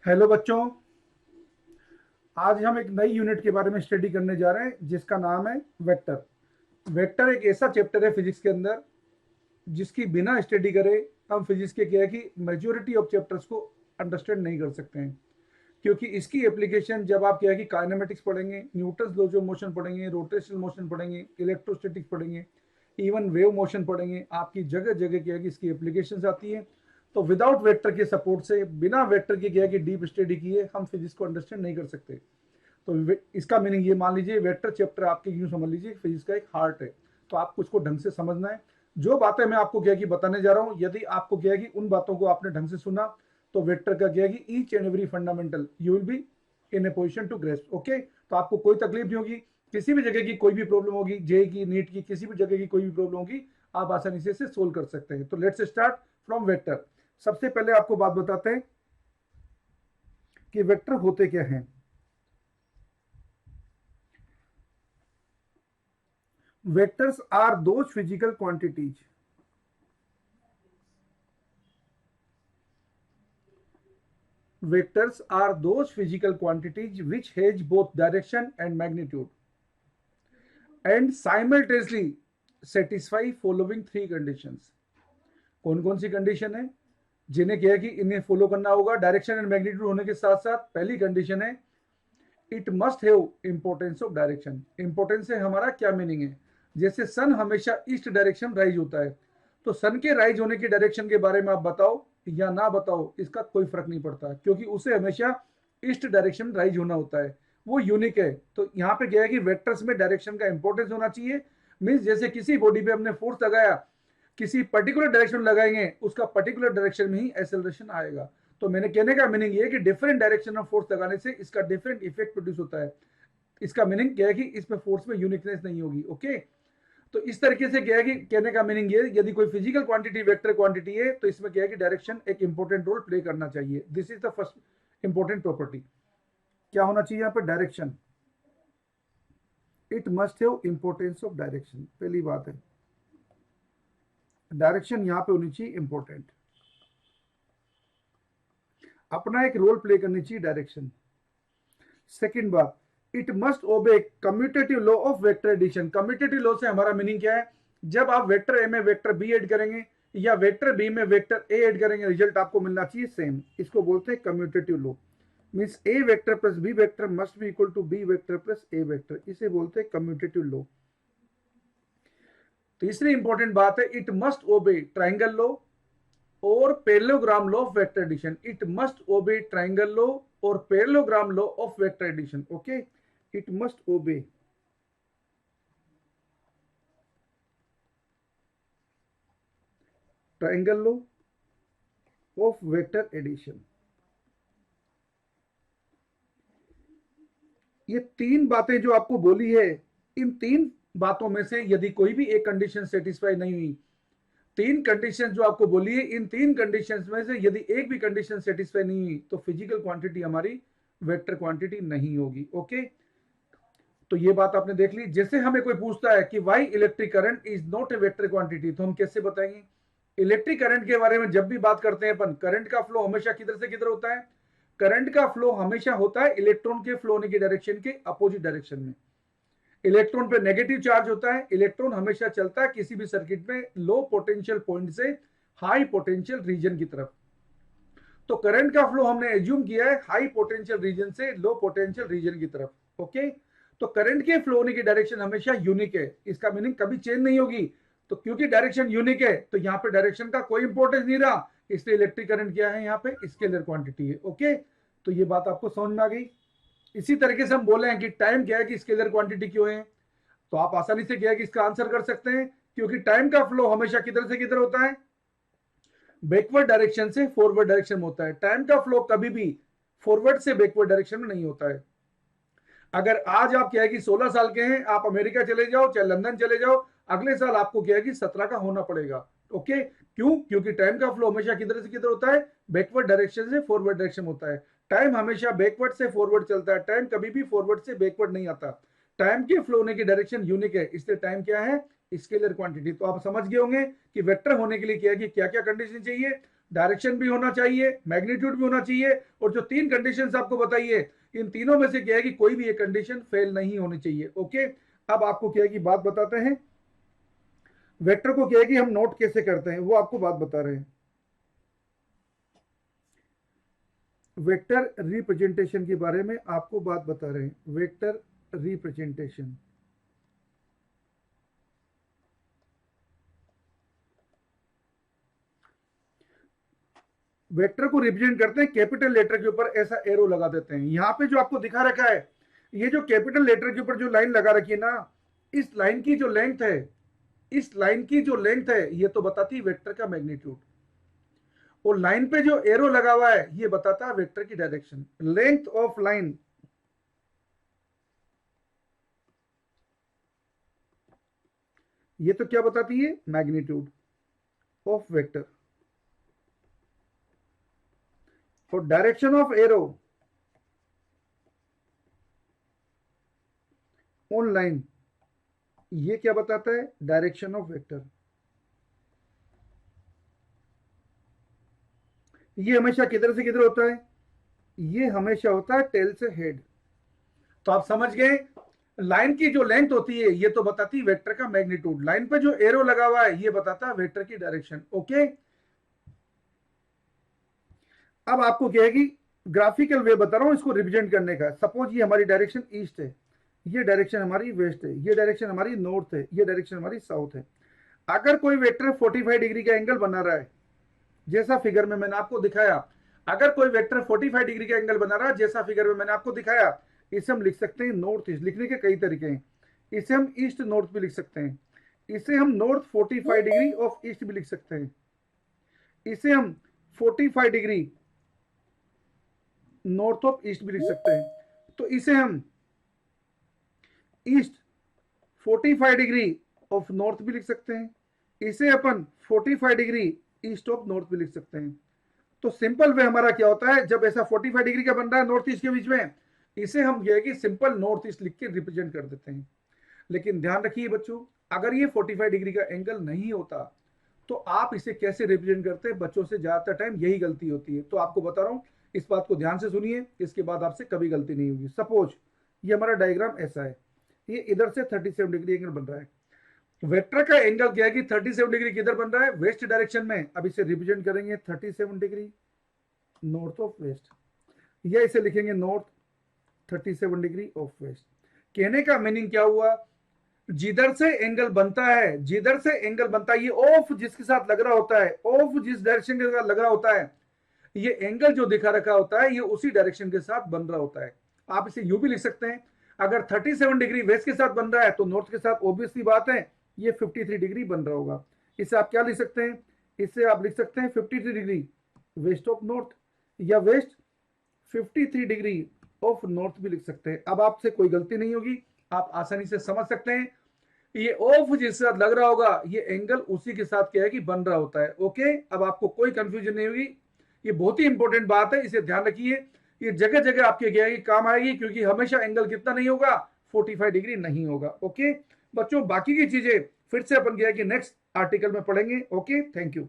Hello बच्चों। आज हम एक नई यूनिट के बारे में स्टडी करने जा रहे हैं जिसका नाम है वेक्टर। वेक्टर एक ऐसा चैप्टर है फिजिक्स के अंदर जिसकी बिना स्टडी करे हम फिजिक्स के क्या है कि मेजोरिटी ऑफ चैप्टर्स को अंडरस्टैंड नहीं कर सकते हैं, क्योंकि इसकी एप्लीकेशन जब आप क्या है कि काइनेमेटिक्स पढ़ेंगे, न्यूटन्स लॉज ऑफ मोशन पढ़ेंगे, रोटेशनल मोशन पढ़ेंगे, इलेक्ट्रोस्टैटिक्स पढ़ेंगे, इवन वेव मोशन पढ़ेंगे, आपकी जगह जगह क्या है कि इसकी एप्लीकेशंस आती है। तो विदाउट वेक्टर के सपोर्ट से, बिना वेक्टर की क्या है कि डीप स्टडी किए हम फिजिक्स को अंडरस्टैंड नहीं कर सकते। तो इसका मीनिंग ये मान लीजिए, वेक्टर चैप्टर आपके यूं समझ लीजिए फिजिक्स का एक हार्ट है। तो आपको इसको ढंग से समझना है। जो बातें मैं आपको क्या है कि बताने जा रहा हूं, यदि आपको क्या है कि उन बातों को आपने ढंग से सुना तो वेक्टर का क्या है कि each and every fundamental you will be in a position to grasp. Okay, तो आपको कोई तकलीफ नहीं होगी। किसी भी जगह की कोई भी प्रॉब्लम होगी, जे की, नीट की, किसी भी जगह की कोई भी प्रॉब्लम होगी, आप आसानी से इसे सोल्व कर सकते हैं। तो लेट्स स्टार्ट फ्रॉम वेक्टर। सबसे पहले आपको बात बताते हैं कि वेक्टर होते क्या हैं। Vectors are those physical quantities. Vectors are those physical quantities which has both direction and magnitude and simultaneously satisfy following three conditions. कौन कौन सी कंडीशन है जिन्हें क्या है कि इन्हें फॉलो करना होगा? डायरेक्शन एंड मैग्नीट्यूड होने के साथ साथ पहली कंडीशन है, it must have importance of direction. Importance से हमारा क्या मीनिंग है? जैसे सन हमेशा ईस्ट डायरेक्शन राइज होता है, तो सन के राइज होने की डायरेक्शन के बारे में आप बताओ या ना बताओ, इसका कोई फर्क नहीं पड़ता, क्योंकि उसे हमेशा ईस्ट डायरेक्शन राइज होना होता है, वो यूनिक है। तो यहाँ पे क्या है कि वेक्टर्स में डायरेक्शन का इंपॉर्टेंस होना चाहिए। मीन्स जैसे किसी बॉडी पे हमने फोर्स लगाया, किसी पर्टिकुलर डायरेक्शन लगाएंगे, उसका पर्टिकुलर डायरेक्शन में ही एक्सेलरेशन आएगा। तो मैंने कहने का मीनिंग ये है कि डिफरेंट डायरेक्शन ऑफ फोर्स लगाने से इसका डिफरेंट इफेक्ट प्रोड्यूस होता है। इसका मीनिंग क्या है कि इसमें फोर्स में यूनिकनेस नहीं होगी। ओके, तो इस तरीके से क्या है कि कहने का मीनिंग ये, यदि कोई फिजिकल क्वांटिटी वेक्टर क्वांटिटी है तो इसमें क्या है कि डायरेक्शन एक इंपॉर्टेंट रोल प्ले करना चाहिए। This is the first important property. क्या होना चाहिए यहाँ पे? Direction. It must have importance of direction. पहली बात है, डायरेक्शन यहाँ पे होनी चाहिए इंपॉर्टेंट, अपना एक रोल प्ले करनी चाहिए डायरेक्शन। सेकंड बात, it must obey commutative law of vector addition. Commutative law से हमारा मीनिंग क्या है? जब आप वेक्टर ए में वेक्टर बी ऐड करेंगे या वेक्टर बी में वेक्टर ए ऐड करेंगे, रिजल्ट आपको मिलना चाहिए सेम। इसको बोलते हैं commutative law. Means A vector plus B vector must be equal to B vector plus A vector, इसे बोलते हैं कम्यूटेटिव लॉ। तीसरी इंपॉर्टेंट बात है, it must obey triangle law और parallelogram law of vector addition. It must obey triangle law और parallelogram law of vector addition. Okay, it must obey triangle law of vector addition. ये तीन बातें जो आपको बोली है, इन तीन बातों में से यदि कोई भी एक कंडीशन सेटिस्फाई नहीं हुई, तीन कंडीशन जो आपको बोली है, इन तीन कंडीशंस में से यदि एक भी कंडीशन सेटिस्फाई नहीं हुई तो फिजिकल क्वांटिटी हमारी वेक्टर क्वांटिटी नहीं होगी। ओके, तो ये बात आपने देख ली। जैसे हमें कोई पूछता है कि Y electric current is not a vector quantity, तो हम कैसे बताएंगे? इलेक्ट्रिक करंट के बारे में जब भी बात करते हैं अपन, करंट का फ्लो हमेशा किधर से किधर होता है? करंट का फ्लो हमेशा होता है इलेक्ट्रॉन के फ्लो होने की डायरेक्शन के अपोजिट डायरेक्शन में। इलेक्ट्रॉन पे नेगेटिव चार्ज होता है, इलेक्ट्रॉन हमेशा चलता है किसी भी सर्किट में लो पोटेंशियल पॉइंट से हाई पोटेंशियल रीजन की तरफ। तो करंट का फ्लो हमने एज्यूम किया है हाई पोटेंशियल रीजन से लो पोटेंशियल रीजन की तरफ। ओके, तो करंट के फ्लो होने की डायरेक्शन हमेशा यूनिक है, इसका मीनिंग कभी चेंज नहीं होगी। तो क्योंकि डायरेक्शन यूनिक है तो यहाँ पे डायरेक्शन का कोई इंपॉर्टेंस नहीं रहा, इसलिए इलेक्ट्रिक करंट क्या है? यहाँ पे स्केलर क्वांटिटी है। ओके, तो ये बात आपको समझ में आ गई। इसी तरीके से हम बोले हैं कि टाइम क्या है कि स्केलर क्वांटिटी क्यों है, तो आप आसानी से क्या है कि इसका आंसर कर सकते हैं, क्योंकि टाइम का फ्लो हमेशा किधर से किधर होता है? बैकवर्ड डायरेक्शन से फॉरवर्ड डायरेक्शन में होता है। टाइम का फ्लो कभी भी फॉरवर्ड से बैकवर्ड डायरेक्शन में नहीं होता है। अगर आज आप क्या है कि 16 साल के हैं, आप अमेरिका चले जाओ चाहे लंदन चले जाओ, अगले साल आपको क्या है कि 17 का होना पड़ेगा। ओके, क्यों? क्योंकि टाइम का फ्लो हमेशा किधर से किधर होता है? बैकवर्ड डायरेक्शन से फॉरवर्ड डायरेक्शन होता है। टाइम हमेशा बैकवर्ड से फॉरवर्ड चलता है, टाइम कभी भी फॉरवर्ड से बैकवर्ड नहीं आता। टाइम के फ्लो होने की डायरेक्शन यूनिक है, इसलिए टाइम क्या है? Scalar quantity. तो आप समझ गए होंगे कि वेक्टर होने के लिए क्या है कि क्या क्या कंडीशन चाहिए। डायरेक्शन भी होना चाहिए, मैग्नीट्यूड भी होना चाहिए, और जो तीन कंडीशंस आपको बताइए इन तीनों में से क्या है कि कोई भी एक कंडीशन फेल नहीं होनी चाहिए। ओके, अब आपको क्या है कि बात बताते हैं वेक्टर को क्या है कि हम नोट कैसे करते हैं, वो आपको बात बता रहे हैं। वेक्टर रिप्रेजेंटेशन के बारे में आपको बात बता रहे हैं, वेक्टर रिप्रेजेंटेशन। वेक्टर को रिप्रेजेंट करते हैं कैपिटल लेटर के ऊपर ऐसा एरो लगा देते हैं। यहां पे जो आपको दिखा रखा है, ये जो कैपिटल लेटर के ऊपर जो लाइन लगा रखी है ना, इस लाइन की जो लेंथ है, इस लाइन की जो लेंथ है ये तो बताती है वेक्टर का मैग्नीट्यूड, और लाइन पे जो एरो लगा हुआ है ये बताता है वेक्टर की डायरेक्शन। लेंथ ऑफ लाइन ये तो क्या बताती है, मैग्नीट्यूड ऑफ वेक्टर, और direction of arrow on line ये क्या बताता है, डायरेक्शन ऑफ वेक्टर। ये हमेशा किधर से किधर होता है, ये हमेशा होता है टेल से हेड। तो आप समझ गए, लाइन की जो लेंथ होती है ये तो बताती है वेक्टर का मैग्नीट्यूड, लाइन पे जो एरो लगा हुआ है ये बताता है वेक्टर की डायरेक्शन। ओके, अब आपको क्या है कि ग्राफिकल वे बता रहा हूं इसको रिप्रेजेंट करने का। सपोज ये हमारी डायरेक्शन ईस्ट है, ये डायरेक्शन हमारी वेस्ट है, ये डायरेक्शन हमारी नॉर्थ है, ये डायरेक्शन हमारी साउथ है। अगर कोई वेक्टर 45 डिग्री का एंगल बना रहा है, जैसा फिगर में मैंने आपको दिखाया, अगर कोई वेक्टर 45 डिग्री का एंगल बना रहा है जैसा फिगर में मैंने आपको दिखाया, इसे हम लिख सकते हैं नॉर्थ ईस्ट। लिखने के कई तरीके हैं, इसे हम ईस्ट नॉर्थ भी लिख सकते हैं, इसे हम नॉर्थ 45 डिग्री ऑफ ईस्ट भी लिख सकते हैं, इसे हम 45 डिग्री नॉर्थ ऑफ ईस्ट भी लिख सकते हैं। तो इसे हम ईस्ट 45 डिग्री ऑफ नॉर्थ भी लिख सकते हैं, इसे अपन 45 डिग्री ईस्ट ऑफ नॉर्थ भी लिख सकते हैं। तो सिंपल वे हमारा क्या होता है, जब ऐसा 45 डिग्री का बन रहा है नॉर्थ ईस्ट के बीच में, इसे हम ये कि सिंपल नॉर्थ ईस्ट लिख के रिप्रेजेंट कर देते हैं। लेकिन ध्यान रखिए बच्चों, अगर ये 45 डिग्री का एंगल नहीं होता तो आप इसे कैसे रिप्रेजेंट करते हैं, बच्चों से ज्यादातर टाइम यही गलती होती है। तो आपको बता रहा हूं, इस बात को ध्यान से सुनिए, इसके बाद आपसे कभी गलती नहीं होगी। सपोज ये हमारा डायग्राम ऐसा है, ये इधर से 37 डिग्री एंगल बन रहा है, वेक्टर का एंगल क्या है कि 37 डिग्री किधर बन रहा है, वेस्ट डायरेक्शन में। अब इसे रिप्रेजेंट करेंगे 37 डिग्री नॉर्थ ऑफ वेस्ट, या इसे लिखेंगे नॉर्थ 37 डिग्री ऑफ वेस्ट। कहने का मीनिंग क्या हुआ, जिधर से एंगल बनता है, जिधर से एंगल बनता है, ये ऑफ जिसके साथ लग रहा होता है, ऑफ जिस डायरेक्शन के साथ लग रहा होता है, ये एंगल जो दिखा रखा होता है ये उसी डायरेक्शन के साथ बन रहा होता है। आप इसे यूं भी लिख सकते हैं, अगर 37 डिग्री वेस्ट के साथ बन रहा है तो नॉर्थ के साथ ऑब्वियसली बात है ये 53 डिग्री बन रहा होगा। इसे आप क्या लिख सकते हैं, इसे आप लिख सकते हैं 53 डिग्री वेस्ट ऑफ नॉर्थ, या वेस्ट 53 डिग्री ऑफ नॉर्थ भी लिख सकते हैं। अब आपसे कोई गलती नहीं होगी, आप आसानी से समझ सकते हैं, ये ऑफ जिसके साथ लग रहा होगा ये एंगल उसी के साथ क्या है कि बन रहा होता है। ओके, अब आपको कोई कंफ्यूजन नहीं होगी, ये बहुत ही इंपॉर्टेंट बात है, इसे ध्यान रखिए, ये जगह जगह आपके क्या है काम आएगी, क्योंकि हमेशा एंगल कितना नहीं होगा, 45 डिग्री नहीं होगा। ओके बच्चों, बाकी की चीजें फिर से अपन क्या है कि नेक्स्ट आर्टिकल में पढ़ेंगे। Okay, thank you.